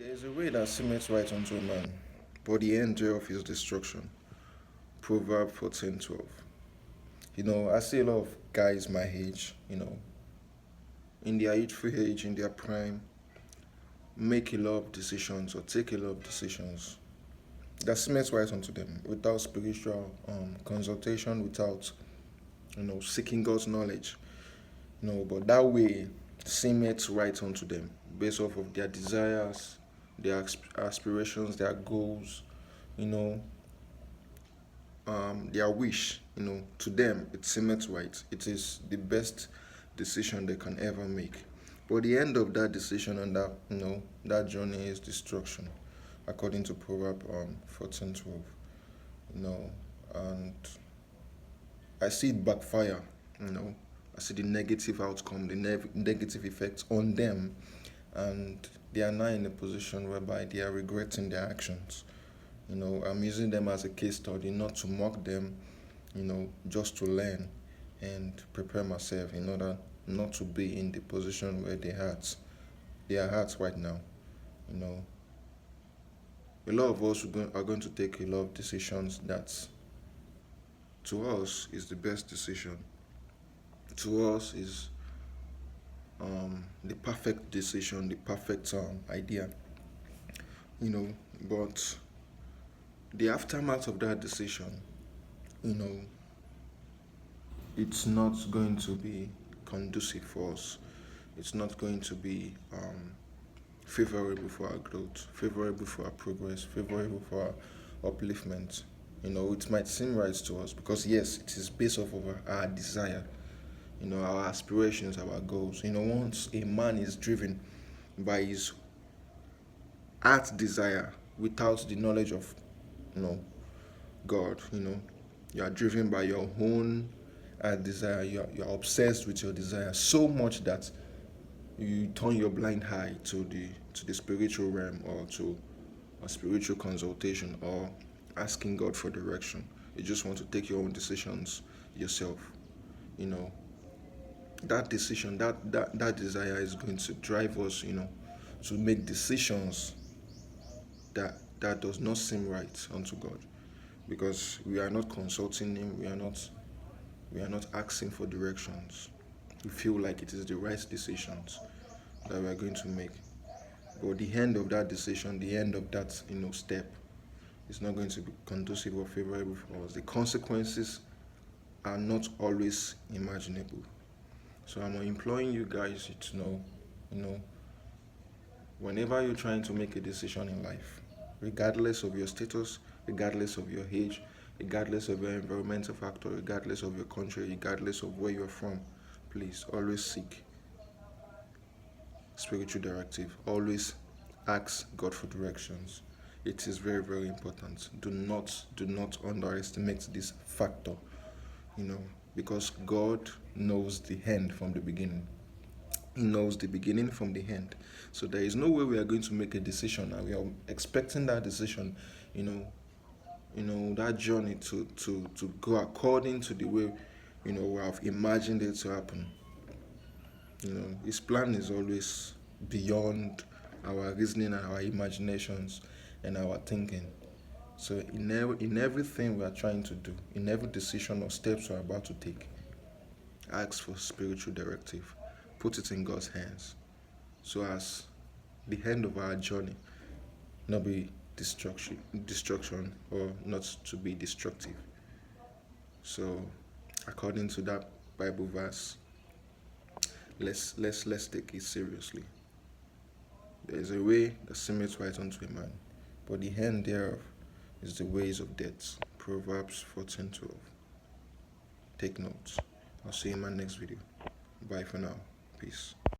There is a way that seemeth right unto a man, but the end thereof is destruction. Proverbs 14:12. I see a lot of guys my age, in their youthful age, in their prime, make a lot of decisions or take a lot of decisions that seemeth right unto them without spiritual consultation, without, seeking God's knowledge. But that way seemeth right unto them based off of their desires, their aspirations, their goals, you know, their wish. To them it seemeth right. It is the best decision they can ever make. But the end of that decision and that journey is destruction, according to Proverbs 14:12. And I see it backfire. You know, I see the negative outcome, the negative effects on them, and they are now in a position whereby they are regretting their actions. I'm using them as a case study, not to mock them, just to learn and prepare myself in order not to be in the position where they are at right now. You know, a lot of us are going to take a lot of decisions that to us is the best decision. To us is the perfect decision, the perfect idea. You know, but the aftermath of that decision, you know, it's not going to be conducive for us. It's not going to be favorable for our growth, favorable for our progress, favorable for our upliftment. It might seem right to us because, yes, it is based off of our desire, our aspirations, our goals. Once a man is driven by his heart desire without the knowledge of, you know, God, you are driven by your own desire. You're obsessed with your desire so much that you turn your blind eye to the spiritual realm or to a spiritual consultation or asking God for direction. You just want to take your own decisions yourself. You know, that decision, that desire is going to drive us, to make decisions that does not seem right unto God, because we are not consulting Him. We are not asking for directions. We feel like it is the right decisions that we are going to make. But the end of that decision, the end of that step, is not going to be conducive or favorable for us. The consequences are not always imaginable. So I'm imploring you guys to know, you know, whenever you're trying to make a decision in life, regardless of your status, regardless of your age, regardless of your environmental factor, regardless of your country, regardless of where you're from, please always seek spiritual directive. Always ask God for directions. It is very, very important. Do not underestimate this factor, you know, because God knows the end from the beginning. He knows the beginning from the end. So there is no way we are going to make a decision and we are expecting that decision, you know, that journey to go according to the way, we have imagined it to happen. His plan is always beyond our reasoning and our imaginations and our thinking. So in everything we are trying to do, in every decision or steps we're about to take, ask for spiritual directive. Put it in God's hands. So as the end of our journey not be destruction or not to be destructive. So according to that Bible verse, let's take it seriously. There is a way that seemeth right unto a man, but the end thereof is the ways of death. Proverbs 14:12. Take notes. I'll see you in my next video. Bye for now. Peace.